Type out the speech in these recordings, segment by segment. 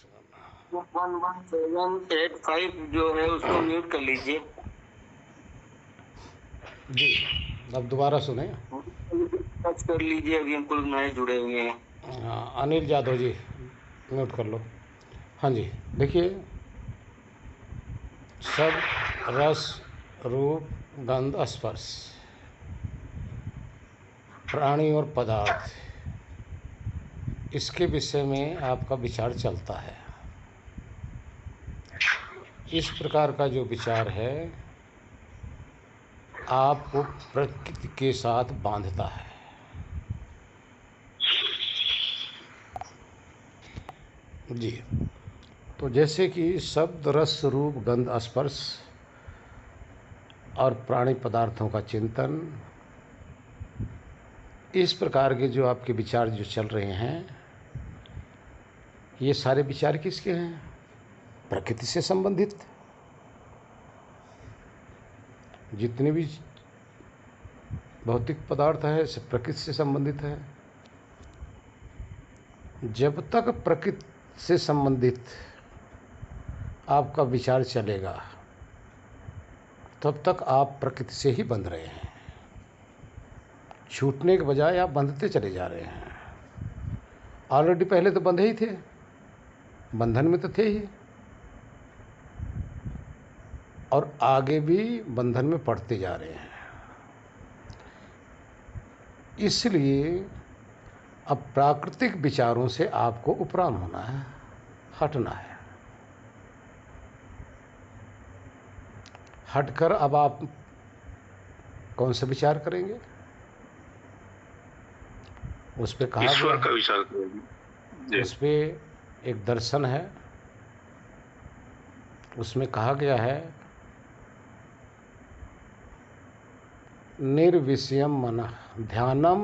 1178 जो है उसको म्यूट कर लीजिए जी। अब दोबारा सुने। टच कर लीजिए, अभी हम कुल नए जुड़े हुए हैं। हाँ, अनिल जादव जी म्यूट कर लो। हाँ जी, देखिए, शब्द, रस, रूप, गंध, स्पर्श, प्राणी और पदार्थ, इसके विषय में आपका विचार चलता है। इस प्रकार का जो विचार है आपको प्रकृति के साथ बांधता है। जी। तो जैसे कि शब्द, रस, रूप, गंध, स्पर्श और प्राणी पदार्थों का चिंतन, इस प्रकार के जो आपके विचार जो चल रहे हैं, ये सारे विचार किसके हैं? प्रकृति से संबंधित। जितने भी भौतिक पदार्थ है सब प्रकृति से संबंधित है। जब तक प्रकृति से संबंधित आपका विचार चलेगा तब तक आप प्रकृति से ही बंध रहे हैं। छूटने के बजाय आप बंधते चले जा रहे हैं। ऑलरेडी पहले तो बंधे ही थे, बंधन में तो थे ही, और आगे भी बंधन में पड़ते जा रहे हैं। इसलिए अब प्राकृतिक विचारों से आपको उपराम होना है, हटना है। हटकर अब आप कौन सा विचार करेंगे? उस पे कहा ईश्वर गया का है, विचार करेंगे। उस पे एक दर्शन है, उसमें कहा गया है निर्विषयम मनः ध्यानम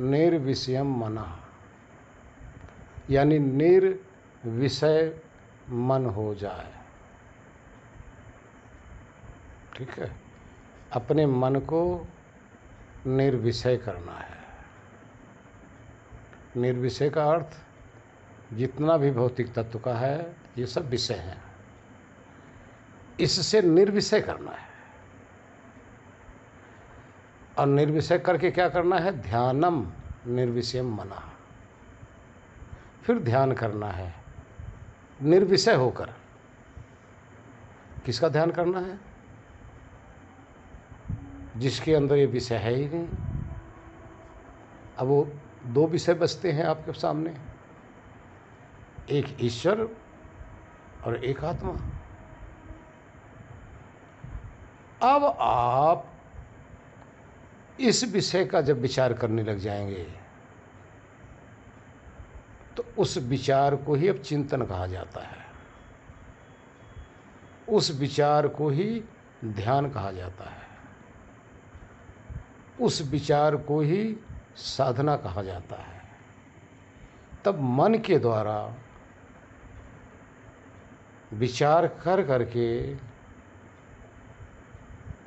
निर्विषयम मनः, यानी निर्विषय मन हो जाए। ठीक है, अपने मन को निर्विषय करना है। निर्विषय का अर्थ जितना भी भौतिक तत्व का है ये सब विषय हैं, इससे निर्विषय करना है। और निर्विषय करके क्या करना है? ध्यानम निर्विषयम मनः, फिर ध्यान करना है निर्विषय होकर। किसका ध्यान करना है? जिसके अंदर ये विषय है ही नहीं। अब वो दो विषय बचते हैं आपके सामने, एक ईश्वर और एक आत्मा। अब आप इस विषय का जब विचार करने लग जाएंगे तो उस विचार को ही अब चिंतन कहा जाता है, उस विचार को ही ध्यान कहा जाता है, उस विचार को ही साधना कहा जाता है। तब मन के द्वारा विचार कर करके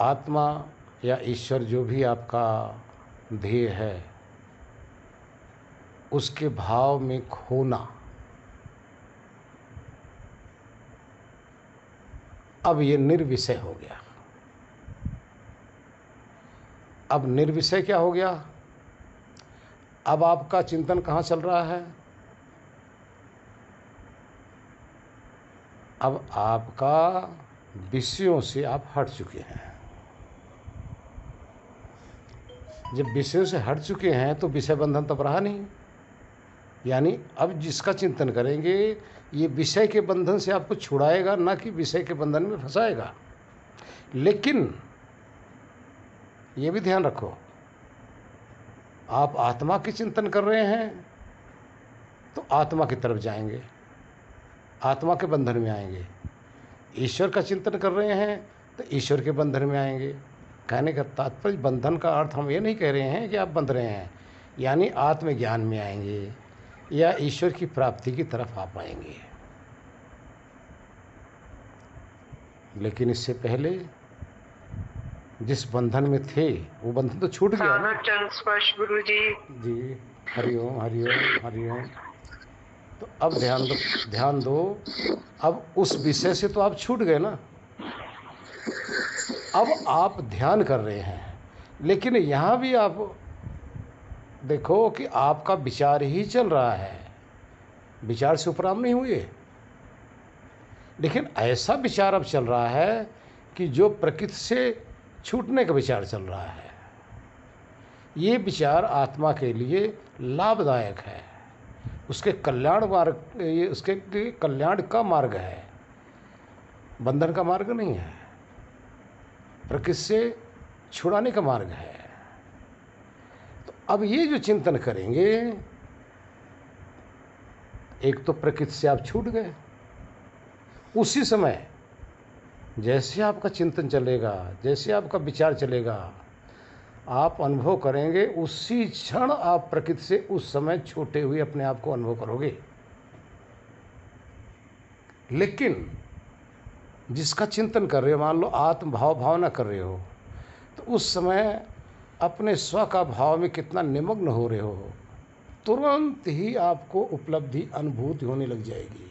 आत्मा या ईश्वर जो भी आपका ध्येय है उसके भाव में खोना। अब ये निर्विषय हो गया। अब निर्विषय क्या हो गया? अब आपका चिंतन कहाँ चल रहा है? अब आपका विषयों से आप हट चुके हैं। जब विषयों से हट चुके हैं तो विषय बंधन तब रहा नहीं। यानी अब जिसका चिंतन करेंगे ये विषय के बंधन से आपको छुड़ाएगा, ना कि विषय के बंधन में फंसाएगा। लेकिन ये भी ध्यान रखो, आप आत्मा के चिंतन कर रहे हैं तो आत्मा की तरफ जाएंगे, आत्मा के बंधन में आएंगे। ईश्वर का चिंतन कर रहे हैं तो ईश्वर के बंधन में आएंगे। कहने का तात्पर्य बंधन का अर्थ हम ये नहीं कह रहे हैं कि आप बंध रहे हैं, यानी आत्मज्ञान में आएंगे या ईश्वर की प्राप्ति की तरफ आप आएंगे। लेकिन इससे पहले जिस बंधन में थे वो बंधन तो छूट गया ना। स्पर्श गुरु जी। जी, हरिओम हरिओम हरिओम। तो अब ध्यान दो, अब उस विषय से तो आप छूट गए ना, अब आप ध्यान कर रहे हैं, लेकिन यहाँ भी आप देखो कि आपका विचार ही चल रहा है, विचार से उपराम नहीं हुए। लेकिन ऐसा विचार अब चल रहा है कि जो प्रकृति से छूटने का विचार चल रहा है, ये विचार आत्मा के लिए लाभदायक है, उसके कल्याण मार्ग, ये उसके लिए कल्याण का मार्ग है, बंधन का मार्ग नहीं है, प्रकृति से छुड़ाने का मार्ग है। तो अब ये जो चिंतन करेंगे, एक तो प्रकृति से आप छूट गए, उसी समय जैसे आपका चिंतन चलेगा, जैसे आपका विचार चलेगा, आप अनुभव करेंगे, उसी क्षण आप प्रकृति से उस समय छूटे हुए अपने आप को अनुभव करोगे। लेकिन जिसका चिंतन कर रहे हो, मान लो आत्म भावना कर रहे हो, तो उस समय अपने स्व का भाव में कितना निमग्न हो रहे हो, तुरंत ही आपको उपलब्धि अनुभूति होने लग जाएगी,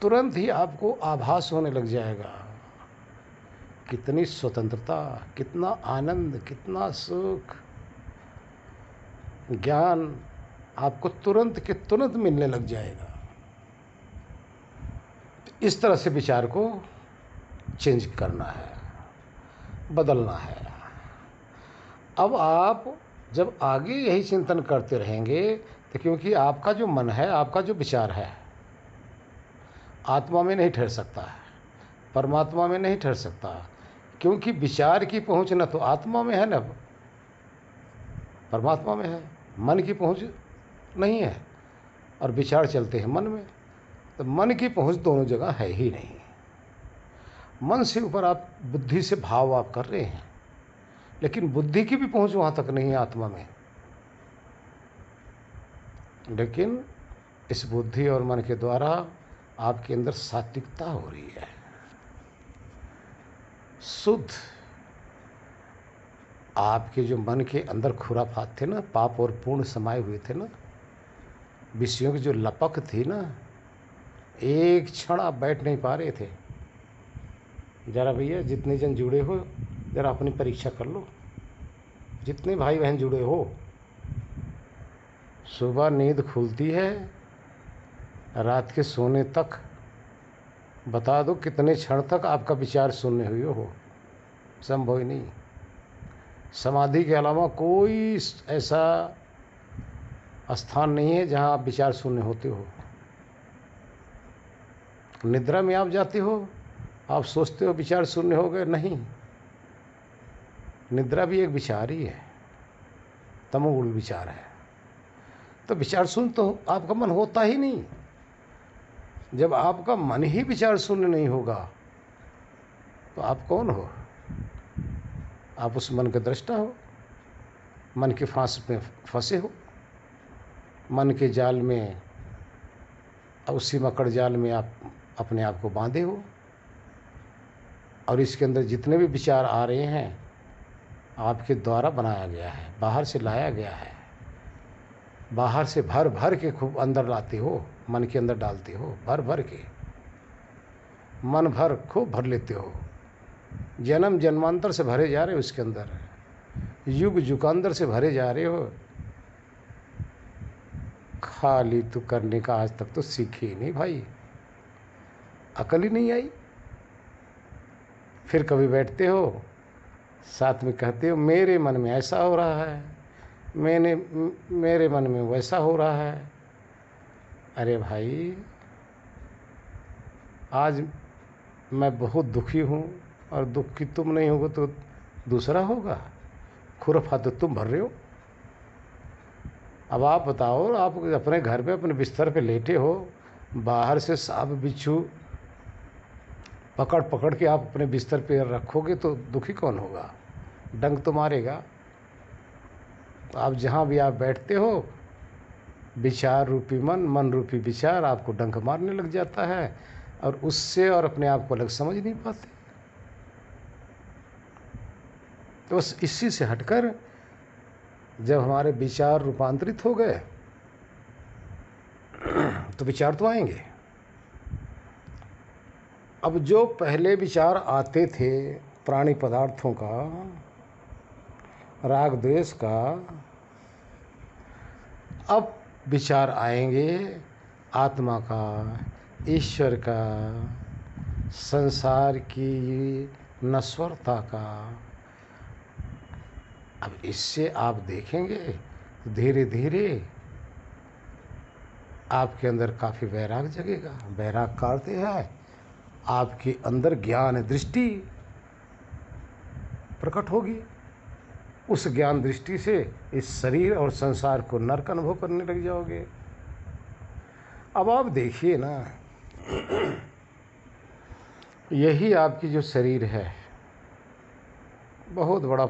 तुरंत ही आपको आभास होने लग जाएगा। कितनी स्वतंत्रता, कितना आनंद, कितना सुख, ज्ञान आपको तुरंत के तुरंत मिलने लग जाएगा। इस तरह से विचार को चेंज करना है, बदलना है। अब आप जब आगे यही चिंतन करते रहेंगे, तो क्योंकि आपका जो मन है, आपका जो विचार है, आत्मा में नहीं ठहर सकता है, परमात्मा में नहीं ठहर सकता, क्योंकि विचार की पहुंच न तो आत्मा में है न परमात्मा में है, मन की पहुंच नहीं है, और विचार चलते हैं मन में, तो मन की पहुंच दोनों जगह है ही नहीं। मन से ऊपर आप बुद्धि से भाव आप कर रहे हैं, लेकिन बुद्धि की भी पहुंच वहाँ तक नहीं है आत्मा में। लेकिन इस बुद्धि और मन के द्वारा आपके अंदर सात्विकता हो रही है, शुद्ध। आपके जो मन के अंदर खुराफात थे ना, पाप और पुण्य समाये हुए थे ना, विषयों की जो लपक थी ना, एक क्षण आप बैठ नहीं पा रहे थे। जरा भैया जितने जन जुड़े हो, जरा अपनी परीक्षा कर लो, जितने भाई बहन जुड़े हो, सुबह नींद खुलती है, रात के सोने तक बता दो कितने क्षण तक आपका विचार शून्य हुए हो। संभव ही नहीं। समाधि के अलावा कोई ऐसा स्थान नहीं है जहाँ आप विचार शून्य होते हो। निद्रा में आप जाते हो, आप सोचते हो विचार शून्य हो गए, नहीं, निद्रा भी एक विचार ही है, तमोगुण विचार है। तो विचार शून्य तो आपका मन होता ही नहीं। जब आपका मन ही विचार शून्य नहीं होगा, तो आप कौन हो? आप उस मन के दृष्टा हो, मन के फांस में फंसे हो, मन के जाल में, उसी मकड़ जाल में आप अपने आप को बांधे हो, और इसके अंदर जितने भी विचार आ रहे हैं आपके द्वारा बनाया गया है, बाहर से लाया गया है, बाहर से भर भर के खूब अंदर लाते हो, मन के अंदर डालते हो, भर भर के, मन भर खूब भर लेते हो, जन्म जन्मांतर से भरे जा रहे हो, उसके अंदर युग युगांतर से भरे जा रहे हो। खाली तो करने का आज तक तो सीखे ही नहीं भाई, अकल ही नहीं आई। फिर कभी बैठते हो, साथ में कहते हो मेरे मन में ऐसा हो रहा है, मेरे मन में वैसा हो रहा है। अरे भाई, आज मैं बहुत दुखी हूँ, और दुखी तुम नहीं होगे तो दूसरा होगा, खुरफा तो तुम भर रहे हो। अब आप बताओ, आप अपने घर पे अपने बिस्तर पे लेटे हो, बाहर से सांप बिच्छू पकड़ पकड़ के आप अपने बिस्तर पे रखोगे तो दुखी कौन होगा? डंक तो मारेगा। तो आप जहाँ भी आप बैठते हो, विचार रूपी मन रूपी विचार आपको डंक मारने लग जाता है, और उससे और अपने आप को अलग समझ नहीं पाते। तो बस इसी से हटकर जब हमारे विचार रूपांतरित हो गए, तो विचार तो आएंगे। अब जो पहले विचार आते थे प्राणी पदार्थों का, राग द्वेष का, अब विचार आएंगे आत्मा का, ईश्वर का, संसार की नश्वरता का। अब इससे आप देखेंगे तो धीरे धीरे आपके अंदर काफ़ी वैराग जगेगा। वैराग का अर्थ है आपके अंदर ज्ञान दृष्टि प्रकट होगी। उस ज्ञान दृष्टि से इस शरीर और संसार को नरक अनुभव करने लग जाओगे। अब आप देखिए ना, यही आपकी जो शरीर है बहुत बड़ा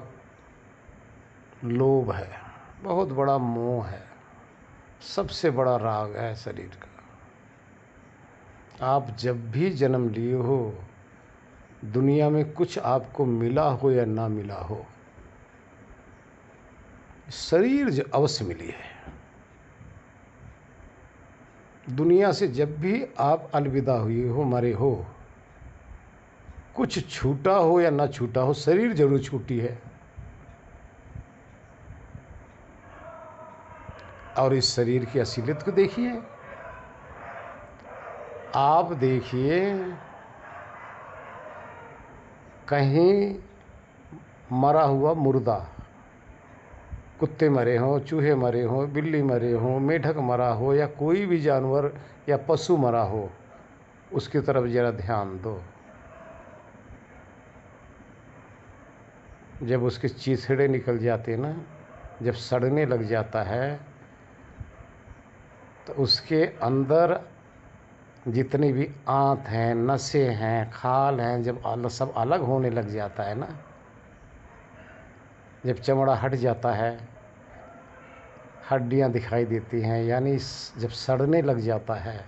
लोभ है, बहुत बड़ा मोह है, सबसे बड़ा राग है शरीर का। आप जब भी जन्म लिए हो, दुनिया में कुछ आपको मिला हो या ना मिला हो, शरीर जो अवश्य मिली है। दुनिया से जब भी आप अलविदा हुए हो, मरे हो, कुछ छूटा हो या ना छूटा हो, शरीर जरूर छूटी है। और इस शरीर की असलियत को देखिए। आप देखिए, कहीं मरा हुआ मुर्दा, कुत्ते मरे हों, चूहे मरे हों, बिल्ली मरे हों, मेढक मरा हो, या कोई भी जानवर या पशु मरा हो, उसकी तरफ ज़रा ध्यान दो। जब उसके चीथड़े निकल जाते ना, जब सड़ने लग जाता है, तो उसके अंदर जितनी भी आंत हैं, नसें हैं, खाल हैं, जब सब अलग होने लग जाता है ना, जब चमड़ा हट जाता है, हड्डियां दिखाई देती हैं, यानी जब सड़ने लग जाता है,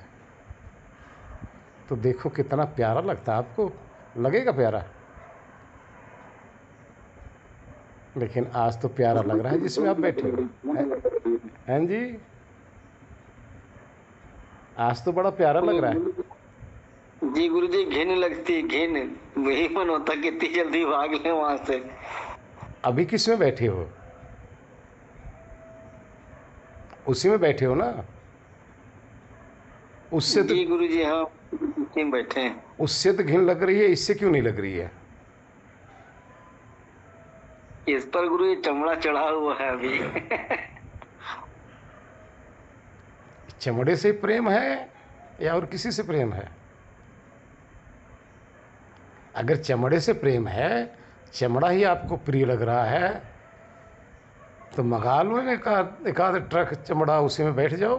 तो देखो कितना प्यारा लगता है। आपको लगेगा प्यारा, लेकिन आज तो प्यारा लग रहा है जिसमें आप बैठे हो, हैं जी? आज तो बड़ा प्यारा लग रहा है जी गुरुजी। घिन लगती, घिन, वही मन होता कितनी जल्दी भाग ले वहां से। अभी किस में बैठे हो? उसी में बैठे हो ना? उससे तो जी गुरुजी, हाँ उसी में बैठे हैं। उससे तो घिन लग रही है, इससे क्यों नहीं लग रही है? इस पर गुरुजी चमड़ा चढ़ा हुआ है अभी। चमड़े से प्रेम है या और किसी से प्रेम है? अगर चमड़े से प्रेम है, चमड़ा ही आपको प्रिय लग रहा है, तो मंगा लो एकाध ट्रक चमड़ा, उसी में बैठ जाओ।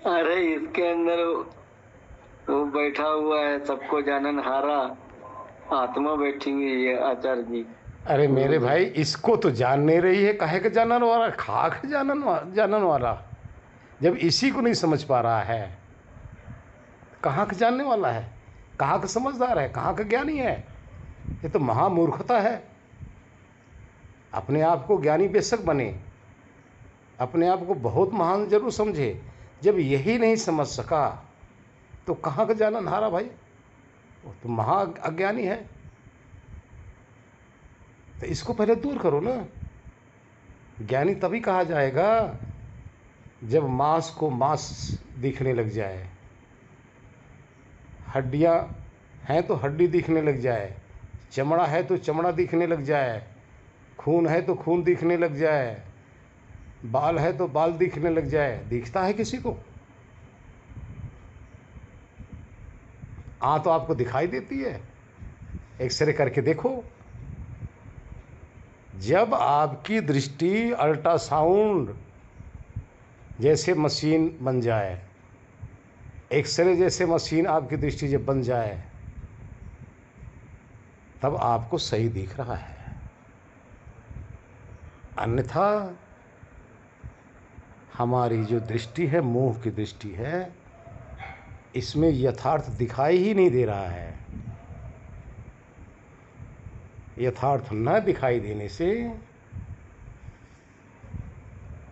अरे इसके अंदर वो बैठा हुआ है, सबको जानन हारा आत्मा बैठी हुई है आचार्य जी। अरे मेरे भाई, इसको तो जान नहीं रही है, काहे का जानन वाला, खाक जानन वाला। जब इसी को नहीं समझ पा रहा है, कहाँ का जानने वाला है, कहाँ का समझदार है, कहाँ का ज्ञानी है? ये तो महामूर्खता है। अपने आप को ज्ञानी बेशक बने, अपने आप को बहुत महान जरूर समझे, जब यही नहीं समझ सका तो कहाँ का जानन हारा भाई? वो तो महा अज्ञानी है। तो इसको पहले दूर करो ना। ज्ञानी तभी कहा जाएगा जब मांस को मांस दिखने लग जाए, हड्डियां हैं तो हड्डी दिखने लग जाए, चमड़ा है तो चमड़ा दिखने लग जाए, खून है तो खून दिखने लग जाए, बाल है तो बाल दिखने लग जाए। दिखता है किसी को? तो आपको दिखाई देती है। एक्सरे करके देखो। जब आपकी दृष्टि अल्ट्रासाउंड जैसे मशीन बन जाए, एक्सरे जैसे मशीन आपकी दृष्टि जब बन जाए, तब आपको सही दिख रहा है। अन्यथा हमारी जो दृष्टि है, मोह की दृष्टि है, इसमें यथार्थ दिखाई ही नहीं दे रहा है। यथार्थ न दिखाई देने से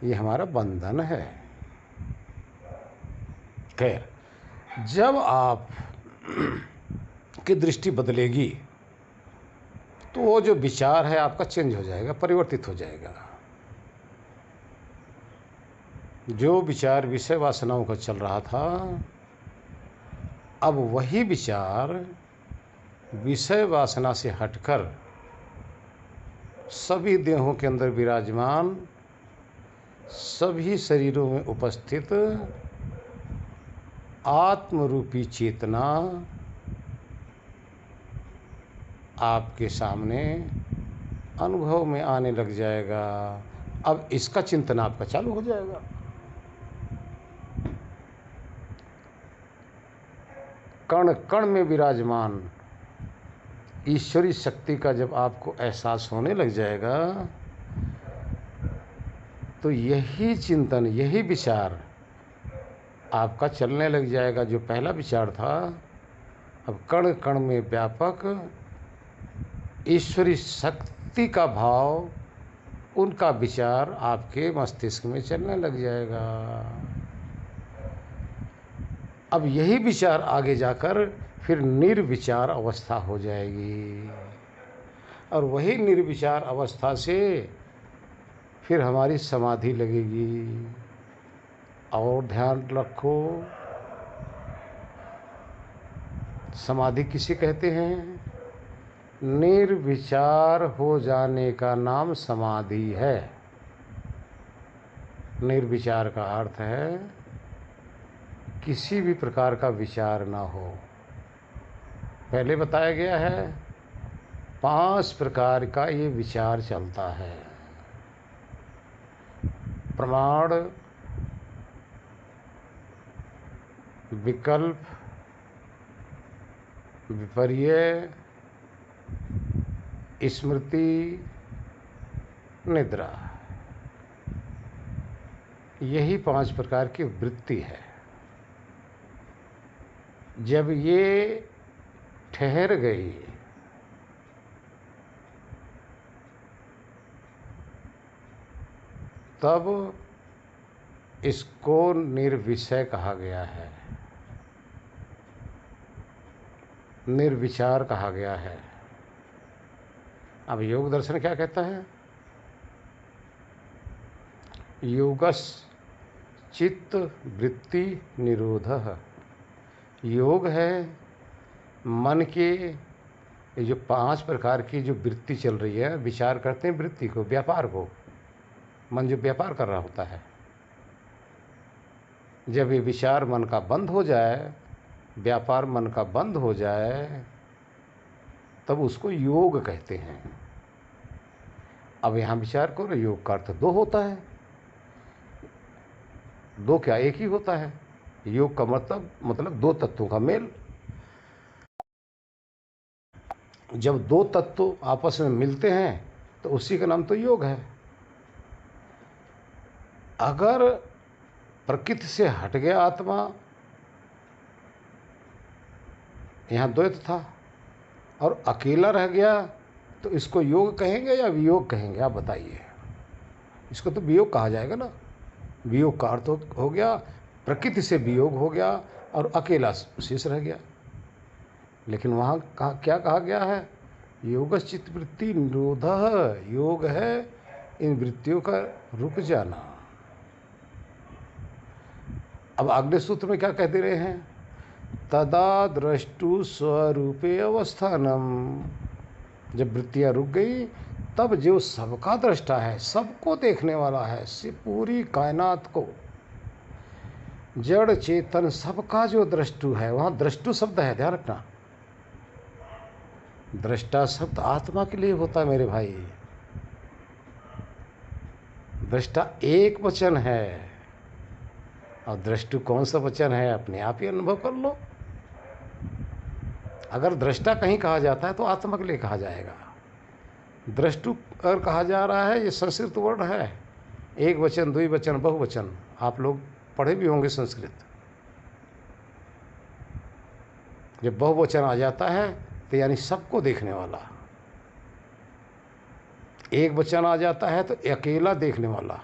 ये हमारा बंधन है। खैर, जब आप की दृष्टि बदलेगी तो वो जो विचार है आपका चेंज हो जाएगा, परिवर्तित हो जाएगा। जो विचार विषय वासनाओं का चल रहा था, अब वही विचार विषय वासना से हटकर सभी देहों के अंदर विराजमान, सभी शरीरों में उपस्थित आत्मरूपी चेतना आपके सामने अनुभव में आने लग जाएगा। अब इसका चिंतन आपका चालू हो जाएगा। कण कण में विराजमान ईश्वरी शक्ति का जब आपको एहसास होने लग जाएगा तो यही चिंतन, यही विचार आपका चलने लग जाएगा। जो पहला विचार था, अब कण कण में व्यापक ईश्वरी शक्ति का भाव, उनका विचार आपके मस्तिष्क में चलने लग जाएगा। अब यही विचार आगे जाकर फिर निर्विचार अवस्था हो जाएगी, और वही निर्विचार अवस्था से फिर हमारी समाधि लगेगी। और ध्यान रखो, समाधि किसे कहते हैं? निर्विचार हो जाने का नाम समाधि है। निर्विचार का अर्थ है किसी भी प्रकार का विचार ना हो। पहले बताया गया है 5 प्रकार का ये विचार चलता है। प्रमाण, विकल्प, विपर्य, स्मृति, निद्रा, यही 5 प्रकार की वृत्ति है। जब ये ठहर गई तब इसको निर्विषय कहा गया है, निर्विचार कहा गया है। अब योग दर्शन क्या कहता है? योगस् चित्त वृत्ति निरोधः। योग है मन के ये जो 5 प्रकार की जो वृत्ति चल रही है, विचार करते हैं वृत्ति को, व्यापार को, मन जो व्यापार कर रहा होता है, जब ये विचार मन का बंद हो जाए, व्यापार मन का बंद हो जाए, तब उसको योग कहते हैं। अब यहाँ विचार करो, योग का अर्थ 2 होता है। 2 क्या, एक ही होता है। योग का मतलब 2 तत्वों का मेल। जब 2 तत्व आपस में मिलते हैं तो उसी का नाम तो योग है। अगर प्रकृति से हट गया आत्मा, यहाँ द्वैत था, और अकेला रह गया, तो इसको योग कहेंगे या वियोग कहेंगे? आप बताइए। इसको तो वियोग कहा जाएगा ना। वियोग का अर्थ हो गया प्रकृति से वियोग हो गया और अकेला शेष रह गया। लेकिन वहाँ क्या कहा गया है? योगस् चित्त वृत्ति निरोधः। योग है इन वृत्तियों का रुक जाना। अब अगले सूत्र में क्या कह दे रहे हैं? तदा द्रष्टु स्वरूपे अवस्थानम। जब वृत्तियाँ रुक गई तब जो सबका दृष्टा है, सबको देखने वाला है, से पूरी कायनात को, जड़ चेतन सबका जो दृष्टु है, वहाँ दृष्टु शब्द है, ध्यान रखना। दृष्टा शब्द आत्मा के लिए होता है मेरे भाई। दृष्टा एक वचन है, और दृष्टु कौन सा वचन है अपने आप ही अनुभव कर लो। अगर दृष्टा कहीं कहा जाता है तो आत्मा के लिए कहा जाएगा। दृष्टु अगर कहा जा रहा है, ये संस्कृत वर्ड है, एक वचन, द्विवचन, बहुवचन। आप लोग पढ़े भी होंगे संस्कृत। जब बहुवचन आ जाता है तो यानी सबको देखने वाला। एक वचन आ जाता है तो अकेला देखने वाला।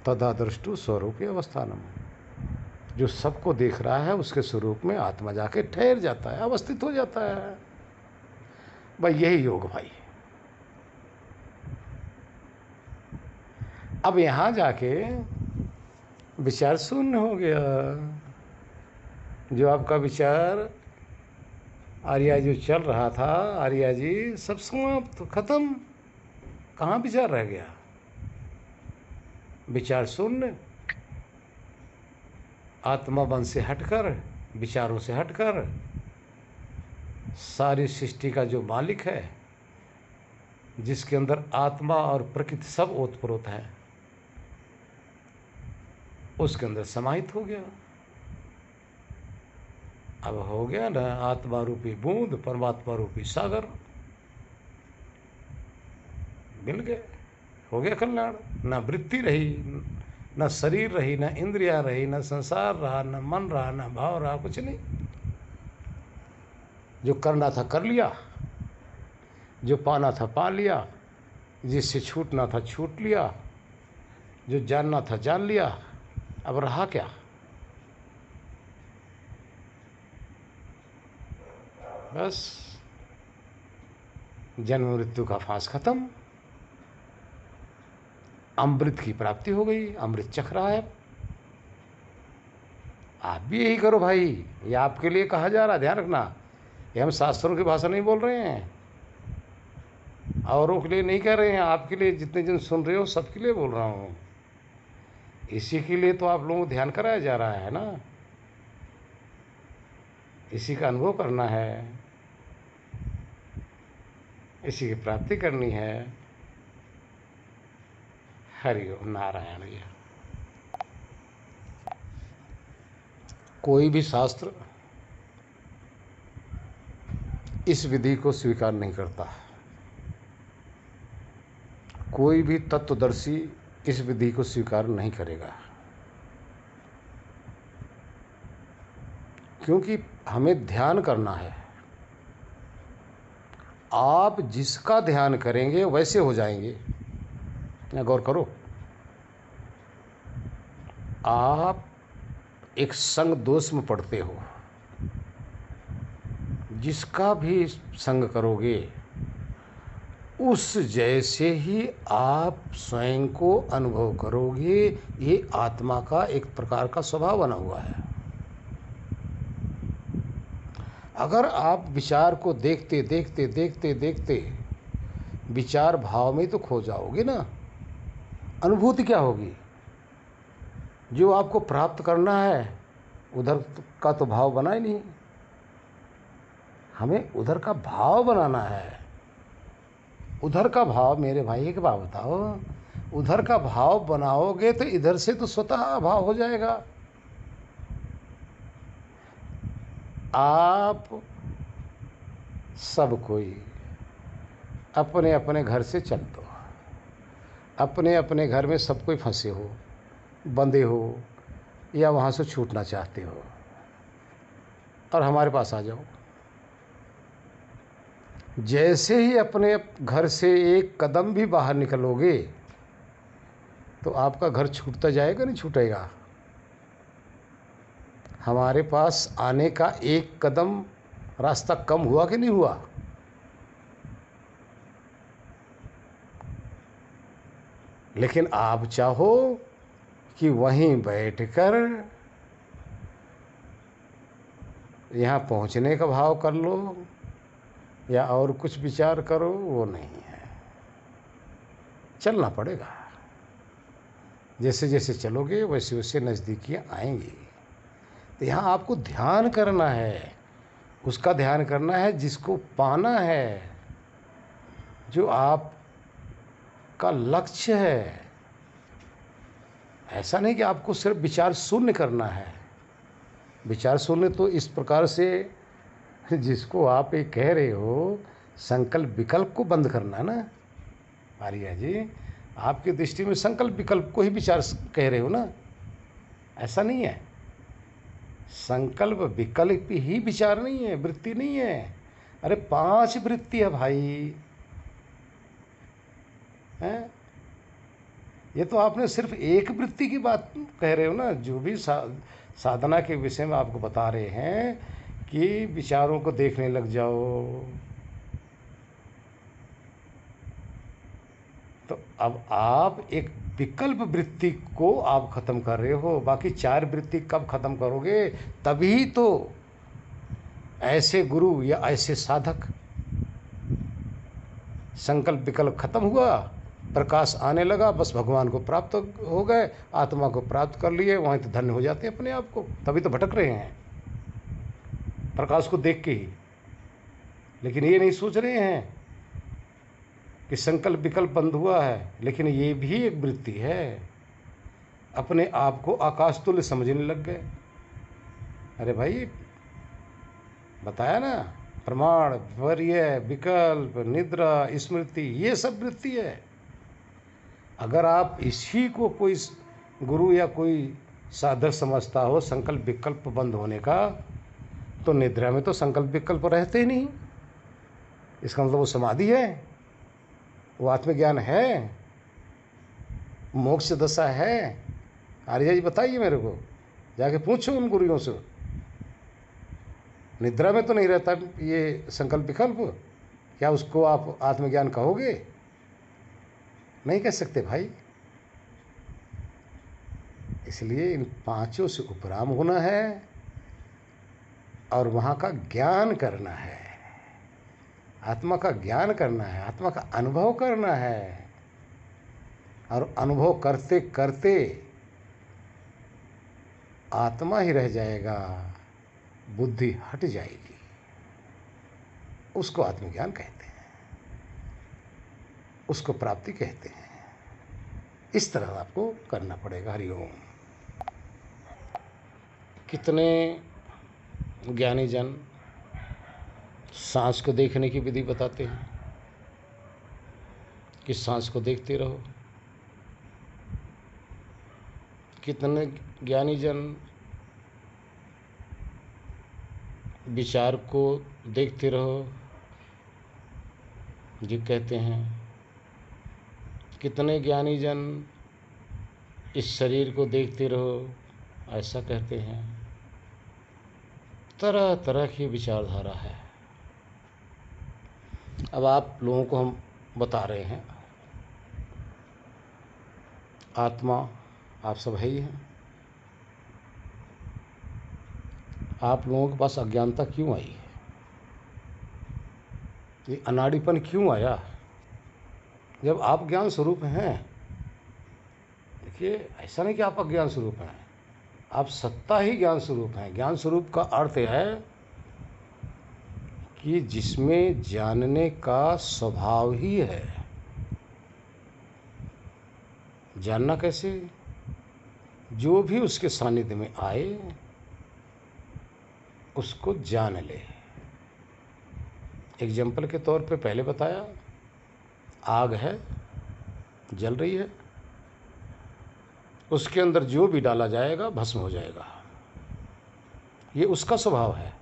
तदा दृष्टु स्वरूपी अवस्थानम। जो सबको देख रहा है उसके स्वरूप में आत्मा जाके ठहर जाता है, अवस्थित हो जाता है। भाई यही योग भाई। अब यहाँ जाके विचार शून्य हो गया। जो आपका विचार आर्या जो चल रहा था, आर्या जी सब समाप्त, खत्म। कहाँ विचार रह गया? विचार शून्य। आत्मा मन से हटकर, विचारों से हटकर सारी सृष्टि का जो मालिक है, जिसके अंदर आत्मा और प्रकृति सब ओतप्रोत है, उसके अंदर समाहित हो गया। अब हो गया ना आत्मा रूपी बूंद, परमात्मा रूपी सागर, मिल गए, हो गया कल्याण। ना वृत्ति रही, ना शरीर रही, ना इंद्रिया रही, ना संसार रहा, ना मन रहा, ना भाव रहा, कुछ नहीं। जो करना था कर लिया, जो पाना था पा लिया, जिससे छूटना था छूट लिया, जो जानना था जान लिया। अब रहा क्या? बस जन्म मृत्यु का फांस खत्म, अमृत की प्राप्ति हो गई, अमृत चख रहा है। आप भी यही करो भाई, ये आपके लिए कहा जा रहा है, ध्यान रखना। ये हम शास्त्रों की भाषा नहीं बोल रहे हैं, औरों के लिए नहीं कह रहे हैं, आपके लिए, जितने जन सुन रहे हो सबके लिए बोल रहा हूँ। इसी के लिए तो आप लोगों को ध्यान कराया जा रहा है ना, इसी का अनुभव करना है, इसी की प्राप्ति करनी है। हरि ओम नारायण। कोई भी शास्त्र इस विधि को स्वीकार नहीं करता, कोई भी तत्वदर्शी इस विधि को स्वीकार नहीं करेगा, क्योंकि हमें ध्यान करना है। आप जिसका ध्यान करेंगे वैसे हो जाएंगे। गौर करो, आप एक संग दोष में पड़ते हो, जिसका भी संग करोगे उस जैसे ही आप स्वयं को अनुभव करोगे। ये आत्मा का एक प्रकार का स्वभाव बना हुआ है। अगर आप विचार को देखते देखते देखते देखते विचार भाव में तो खो जाओगे ना, अनुभूति क्या होगी? जो आपको प्राप्त करना है उधर का तो भाव बना ही नहीं, हमें उधर का भाव बनाना है। उधर का भाव, मेरे भाई एक बात बताओ, उधर का भाव बनाओगे तो इधर से तो स्वतः अभाव हो जाएगा। आप सब कोई अपने अपने घर से चल दो, अपने अपने घर में सब कोई फंसे हो, बंधे हो, या वहाँ से छूटना चाहते हो, और हमारे पास आ जाओ। जैसे ही अपने घर से एक कदम भी बाहर निकलोगे तो आपका घर छूटता जाएगा, नहीं छूटेगा? हमारे पास आने का एक कदम रास्ता कम हुआ कि नहीं हुआ? लेकिन आप चाहो कि वहीं बैठकर यहाँ पहुँचने का भाव कर लो या और कुछ विचार करो, वो नहीं है। चलना पड़ेगा, जैसे जैसे चलोगे वैसे वैसे नज़दीकियाँ आएंगी। तो यहाँ आपको ध्यान करना है, उसका ध्यान करना है जिसको पाना है, जो आपका लक्ष्य है। ऐसा नहीं कि आपको सिर्फ विचार शून्य करना है। विचार शून्य तो इस प्रकार से, जिसको आप ये कह रहे हो, संकल्प विकल्प को बंद करना है ना आर्या जी। आपकी दृष्टि में संकल्प विकल्प को ही विचार कह रहे हो ना, ऐसा नहीं है। संकल्प विकल्प ही विचार नहीं है, वृत्ति नहीं है। अरे 5 वृत्ति है भाई, हैं? ये तो आपने सिर्फ एक वृत्ति की बात कह रहे हो ना। जो भी साधना के विषय में आपको बता रहे हैं कि विचारों को देखने लग जाओ। तो अब आप एक विकल्प वृत्ति को आप खत्म कर रहे हो, बाकी 4 वृत्ति कब खत्म करोगे? तभी तो ऐसे गुरु या ऐसे साधक, संकल्प विकल्प खत्म हुआ, प्रकाश आने लगा, बस भगवान को प्राप्त हो गए, आत्मा को प्राप्त कर लिए, वहीं तो धन्य हो जाते हैं अपने आप को। तभी तो भटक रहे हैं प्रकाश को देख के ही, लेकिन ये नहीं सोच रहे हैं कि संकल्प विकल्प बंद हुआ है, लेकिन ये भी एक वृत्ति है। अपने आप को आकाश तुल्य समझने लग गए। अरे भाई बताया ना, प्रमाण, वर्य, विकल्प, निद्रा, स्मृति, ये सब वृत्ति है। अगर आप इसी को कोई गुरु या कोई साधक समझता हो संकल्प विकल्प बंद होने का, तो निद्रा में तो संकल्प विकल्प रहते ही नहीं। इसका मतलब वो समाधि है, वो आत्मज्ञान है, मोक्ष दशा है। आर्य जी बताइए मेरे को, जाके पूछो उन गुरुओं से। निद्रा में तो नहीं रहता ये संकल्प विकल्प, क्या उसको आप आत्मज्ञान कहोगे? नहीं कह सकते भाई। इसलिए इन 5 से उपराम होना है और वहाँ का ज्ञान करना है, आत्मा का ज्ञान करना है, आत्मा का अनुभव करना है। और अनुभव करते करते आत्मा ही रह जाएगा, बुद्धि हट जाएगी। उसको आत्मज्ञान कहते हैं, उसको प्राप्ति कहते हैं। इस तरह आपको करना पड़ेगा। हरिओम। कितने ज्ञानी जन सांस को देखने की विधि बताते हैं कि सांस को देखते रहो। कितने ज्ञानी जन विचार को देखते रहो जी कहते हैं। कितने ज्ञानी जन इस शरीर को देखते रहो ऐसा कहते हैं। तरह तरह की विचारधारा है। अब आप लोगों को हम बता रहे हैं, आत्मा आप सब है ही हैं। आप लोगों के पास अज्ञानता क्यों आई है? ये अनाड़ीपन क्यों आया? जब आप ज्ञान स्वरूप हैं। देखिए, ऐसा नहीं कि आप अज्ञान स्वरूप हैं, आप सत्ता ही ज्ञान स्वरूप हैं। ज्ञान स्वरूप का अर्थ है कि जिसमें जानने का स्वभाव ही है। जानना कैसे? जो भी उसके सानिध्य में आए उसको जान ले। एग्जाम्पल के तौर पे पहले बताया, आग है, जल रही है, उसके अंदर जो भी डाला जाएगा भस्म हो जाएगा। ये उसका स्वभाव है।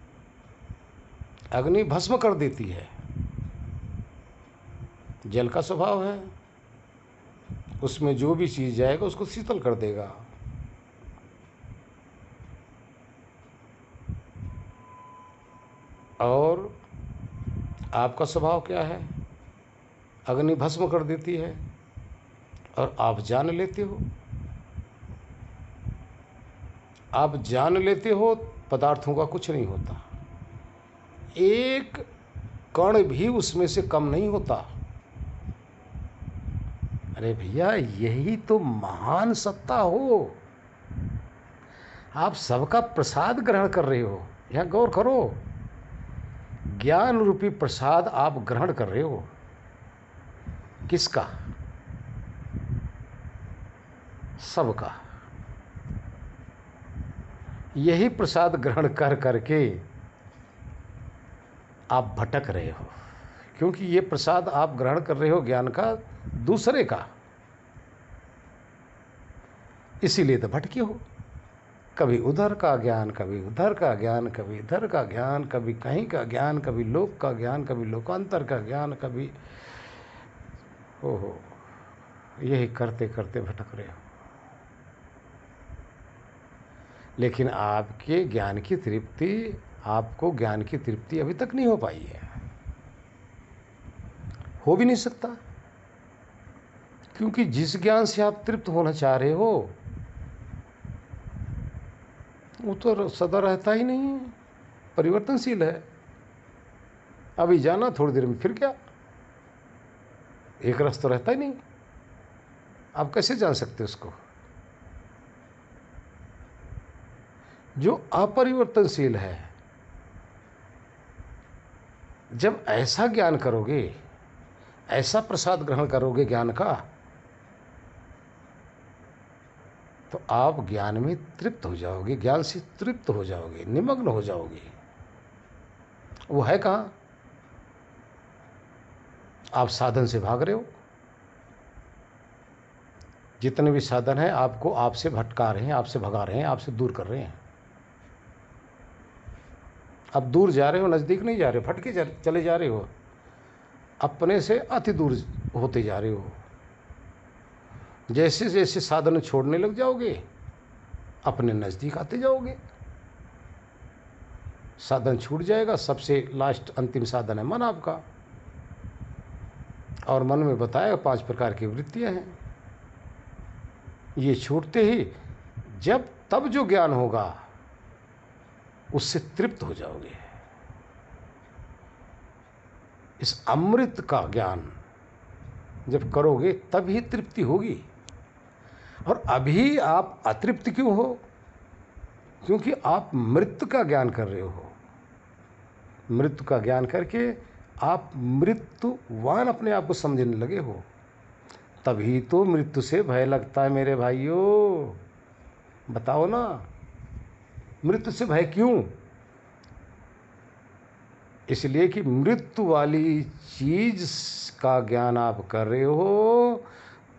अग्नि भस्म कर देती है, जल का स्वभाव है, उसमें जो भी चीज जाएगा उसको शीतल कर देगा। और आपका स्वभाव क्या है? अग्नि भस्म कर देती है और आप जान लेते हो। आप जान लेते हो, पदार्थों का कुछ नहीं होता, एक कण भी उसमें से कम नहीं होता। अरे भैया, यही तो महान सत्ता हो। आप सबका प्रसाद ग्रहण कर रहे हो। यहाँ गौर करो, ज्ञान रूपी प्रसाद आप ग्रहण कर रहे हो। किसका? सबका। यही प्रसाद ग्रहण कर करके आप भटक रहे हो, क्योंकि ये प्रसाद आप ग्रहण कर रहे हो ज्ञान का दूसरे का, इसीलिए तो भटके हो। कभी उधर का ज्ञान, कभी उधर का ज्ञान, कभी इधर का ज्ञान, कभी कहीं का ज्ञान, कभी लोक का ज्ञान, कभी लोकांतर का ज्ञान, कभी ओहो, यही करते करते भटक रहे हो। लेकिन आपके ज्ञान की तृप्ति, आपको ज्ञान की तृप्ति अभी तक नहीं हो पाई है, हो भी नहीं सकता, क्योंकि जिस ज्ञान से आप तृप्त होना चाह रहे हो वो तो सदा रहता ही नहीं है, परिवर्तनशील है। अभी जाना, थोड़ी देर में फिर क्या, एक रस तो रहता ही नहीं। आप कैसे जान सकते उसको? जो अपरिवर्तनशील है, जब ऐसा ज्ञान करोगे, ऐसा प्रसाद ग्रहण करोगे ज्ञान का, तो आप ज्ञान में तृप्त हो जाओगे, ज्ञान से तृप्त हो जाओगे, निमग्न हो जाओगे। वो है कहाँ? आप साधन से भाग रहे हो। जितने भी साधन हैं आपको आपसे भटका रहे हैं, आपसे भगा रहे हैं, आपसे दूर कर रहे हैं। अब दूर जा रहे हो, नज़दीक नहीं जा रहे हो, भटके चले जा रहे हो, अपने से अति दूर होते जा रहे हो। जैसे जैसे साधन छोड़ने लग जाओगे, अपने नज़दीक आते जाओगे। साधन छूट जाएगा, सबसे लास्ट अंतिम साधन है मन आपका। और मन में बताया 5 प्रकार की वृत्तियां हैं। ये छूटते ही जब तब जो ज्ञान होगा उससे तृप्त हो जाओगे। इस अमृत का ज्ञान जब करोगे तभी तृप्ति होगी। और अभी आप अतृप्त क्यों हो? क्योंकि आप मृत्यु का ज्ञान कर रहे हो। मृत्यु का ज्ञान करके आप मृत्युवान अपने आप को समझने लगे हो। तभी तो मृत्यु से भय लगता है मेरे भाइयों। बताओ ना, मृत्यु से भय क्यों? इसलिए कि मृत्यु वाली चीज का ज्ञान आप कर रहे हो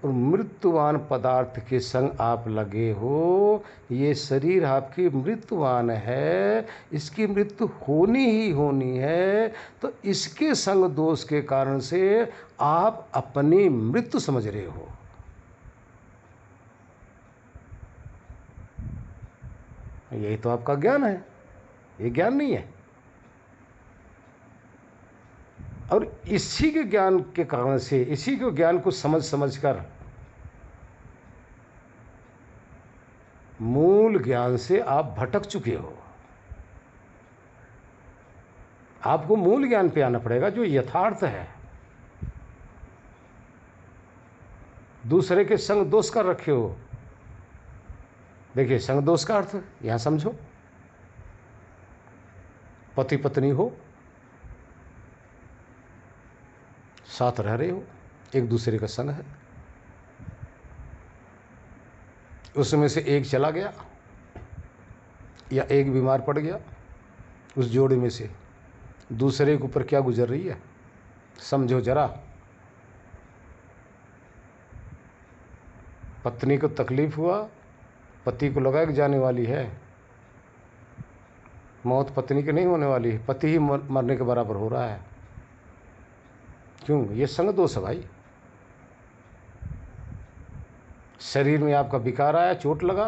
और मृत्युवान पदार्थ के संग आप लगे हो। ये शरीर आपकी मृत्युवान है, इसकी मृत्यु होनी ही होनी है, तो इसके संग दोष के कारण से आप अपनी मृत्यु समझ रहे हो। यही तो आपका ज्ञान है, ये ज्ञान नहीं है। और इसी के ज्ञान के कारण से, इसी के ज्ञान को समझ समझ कर मूल ज्ञान से आप भटक चुके हो। आपको मूल ज्ञान पे आना पड़ेगा जो यथार्थ है। दूसरे के संग दोष कर रखे हो। देखिए, संग दोष का अर्थ यहां समझो। पति पत्नी हो, साथ रह रहे हो, एक दूसरे का संग है, उसमें से एक चला गया या एक बीमार पड़ गया, उस जोड़े में से दूसरे के ऊपर क्या गुजर रही है समझो जरा। पत्नी को तकलीफ हुआ, पति को लगा कि जाने वाली है, मौत पत्नी की नहीं होने वाली है, पति ही मरने के बराबर हो रहा है। क्यों? ये संग दोष है भाई। शरीर में आपका विकार आया, चोट लगा।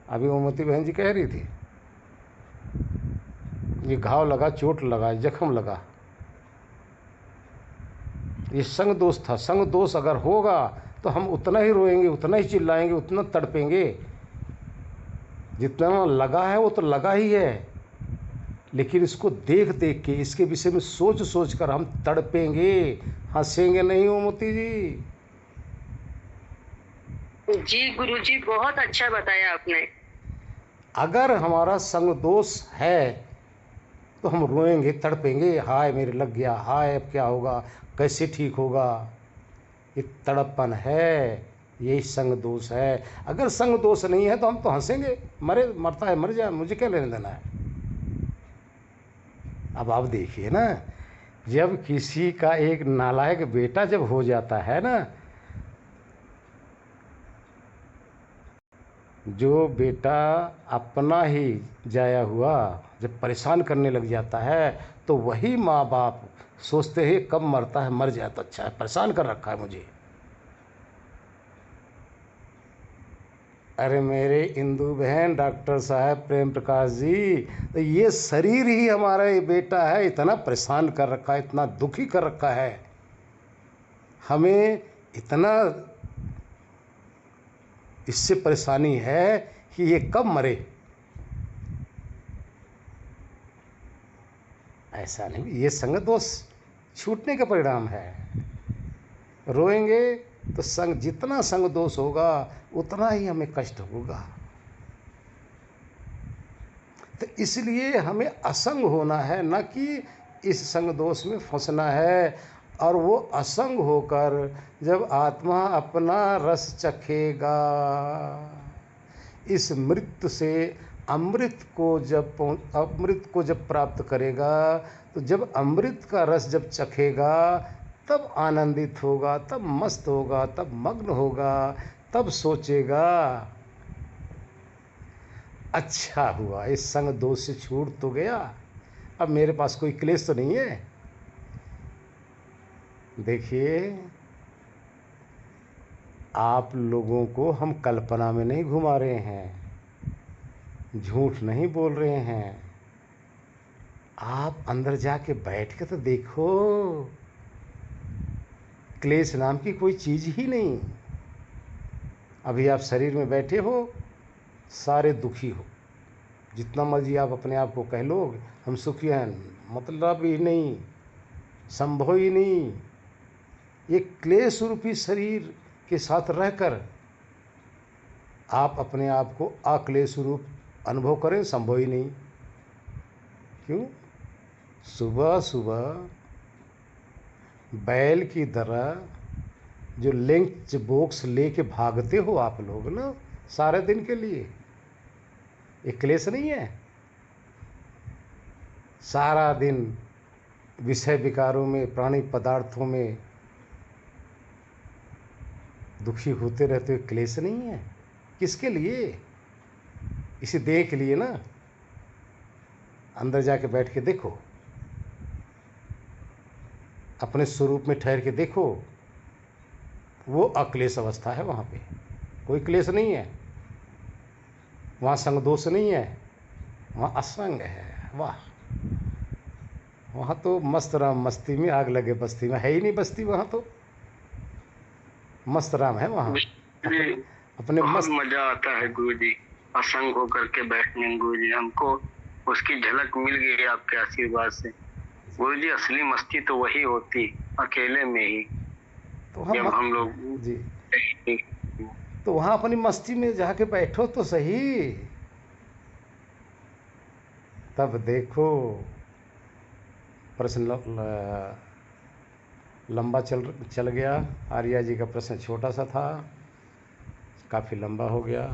अभी ओमती बहन जी कह रही थी, ये घाव लगा, चोट लगा, जख्म लगा, ये संग दोष था। संग दोष अगर होगा तो हम उतना ही रोएंगे, उतना ही चिल्लाएंगे, उतना तड़पेंगे। जितना लगा है वो तो लगा ही है, लेकिन इसको देख देख के, इसके विषय में सोच सोच कर हम तड़पेंगे, हंसेंगे नहीं। ओमती जी जी गुरुजी, बहुत अच्छा बताया आपने। अगर हमारा संग दोष है तो हम रोएंगे, तड़पेंगे, हाय मेरे लग गया, हाय अब क्या होगा, कैसे ठीक होगा। ये तड़पन है, यही संग दोष है। अगर संग दोष नहीं है तो हम तो हंसेंगे, मरे मरता है मर जाए, मुझे क्या लेने देना है। अब आप देखिए ना, जब किसी का एक नालायक बेटा जब हो जाता है ना, जो बेटा अपना ही जाया हुआ जब परेशान करने लग जाता है, तो वही माँ बाप सोचते हैं कब मरता है, मर जाए तो अच्छा है, परेशान कर रखा है मुझे। अरे मेरे हिंदू बहन डॉक्टर साहब प्रेम प्रकाश जी, तो ये शरीर ही हमारा ये बेटा है, इतना परेशान कर रखा है, इतना दुखी कर रखा है, हमें इतना इससे परेशानी है कि ये कब मरे। ऐसा नहीं, ये संग दोष छूटने का परिणाम है। रोएंगे तो संग, जितना संग दोष होगा उतना ही हमें कष्ट होगा। तो इसलिए हमें असंग होना है, न कि इस संग दोष में फंसना है। और वो असंग होकर जब आत्मा अपना रस चखेगा, इस मृत्यु से अमृत को जब प्राप्त करेगा, तो जब अमृत का रस जब चखेगा तब आनंदित होगा, तब मस्त होगा, तब मग्न होगा, तब सोचेगा अच्छा हुआ इस संग दोष से छूट तो गया, अब मेरे पास कोई क्लेश तो नहीं है। देखिए, आप लोगों को हम कल्पना में नहीं घुमा रहे हैं, झूठ नहीं बोल रहे हैं। आप अंदर जाके बैठ के तो देखो, क्लेश नाम की कोई चीज़ ही नहीं। अभी आप शरीर में बैठे हो, सारे दुखी हो, जितना मर्जी आप अपने आप को कह लो हम सुखी हैं, मतलब ही नहीं, संभव ही नहीं। ये क्लेश रूपी शरीर के साथ रहकर आप अपने आप को अक्लेश रूप अनुभव करें, संभव ही नहीं। क्यों? सुबह सुबह बैल की तरह जो लंच बॉक्स लेके भागते हो आप लोग ना सारे दिन के लिए, ये क्लेश नहीं है? सारा दिन विषय विकारों में, प्राणी पदार्थों में दुखी होते रहते हो, क्लेश नहीं है? किसके लिए? इसी देह के लिए ना। अंदर जाके बैठ के देखो, अपने स्वरूप में ठहर के देखो, वो अक्लेश अवस्था है। वहाँ पे कोई क्लेश नहीं है, वहाँ संग दोष नहीं है, वहाँ असंग है। वाह, वहाँ तो मस्त राम मस्ती में आग लगे बस्ती में, है ही नहीं बस्ती, वहाँ तो मस्त राम है वहाँ। अपने बहुत मस्त मजा आता है गुरु जी, असंग होकर के बैठने में। गुरु जी, हमको उसकी झलक मिल गई आपके आशीर्वाद से। गुरु जी, असली मस्ती तो वही होती अकेले में ही, तो जब हम लोग जी, तो वहाँ अपनी मस्ती में जाके बैठो तो सही, तब देखो। प्रश्न लंबा चल गया। आर्या जी का प्रश्न छोटा सा था, काफ़ी लंबा हो गया।